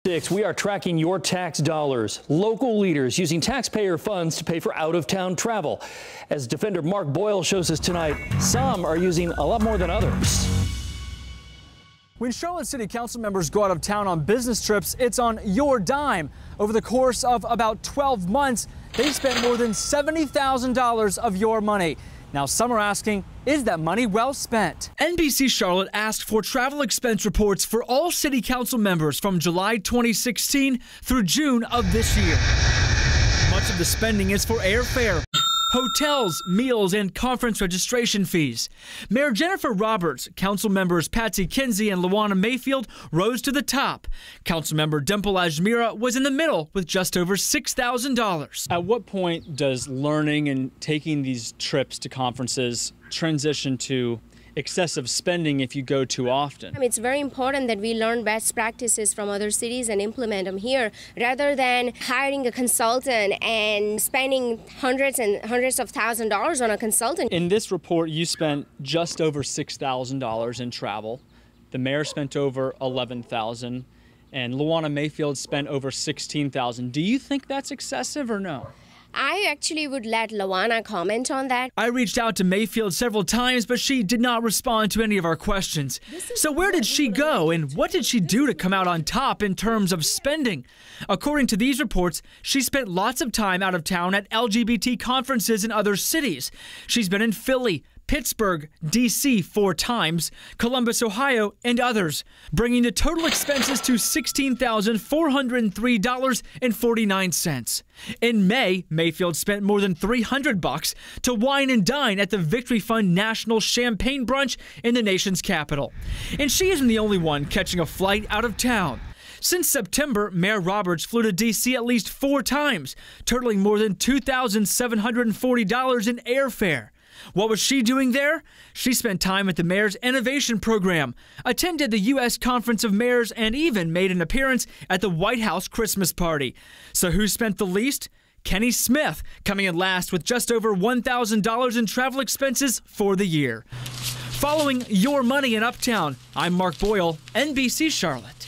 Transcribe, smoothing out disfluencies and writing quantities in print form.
6, we are tracking your tax dollars. Local leaders using taxpayer funds to pay for out-of-town travel. As Defender Mark Boyle shows us tonight, some are using a lot more than others. When Charlotte City Council members go out of town on business trips, it's on your dime. Over the course of about 12 months, they spent more than $70,000 of your money. Now some are asking, is that money well spent? NBC Charlotte asked for travel expense reports for all city council members from July 2016 through June of this year. Much of the spending is for airfare, hotels, meals, and conference registration fees. Mayor Jennifer Roberts, council members Patsy Kinsey and Luana Mayfield rose to the top. Councilmember Dimple Ajmira was in the middle with just over $6,000. At what point does learning and taking these trips to conferences transition to excessive spending if you go too often? It's very important that we learn best practices from other cities and implement them here, rather than hiring a consultant and spending hundreds and hundreds of thousands of dollars on a consultant. In this report, you spent just over $6,000 in travel. The mayor spent over $11,000, and Luana Mayfield spent over $16,000. Do you think that's excessive or no? I actually would let Luana comment on that. I reached out to Mayfield several times, but she did not respond to any of our questions. So where did she go, and what did she do to come out on top in terms of spending? According to these reports, she spent lots of time out of town at LGBT conferences in other cities. She's been in Philly, Pittsburgh, D.C. 4 times, Columbus, Ohio, and others, bringing the total expenses to $16,403.49. In May, Mayfield spent more than $300 to wine and dine at the Victory Fund National Champagne Brunch in the nation's capital. And she isn't the only one catching a flight out of town. Since September, Mayor Roberts flew to D.C. at least 4 times, totaling more than $2,740 in airfare. What was she doing there? She spent time at the mayor's innovation program, attended the U.S. Conference of Mayors, and even made an appearance at the White House Christmas party. So who spent the least? Kenny Smith, coming in last with just over $1,000 in travel expenses for the year. Following your money in Uptown, I'm Mark Boyle, NBC Charlotte.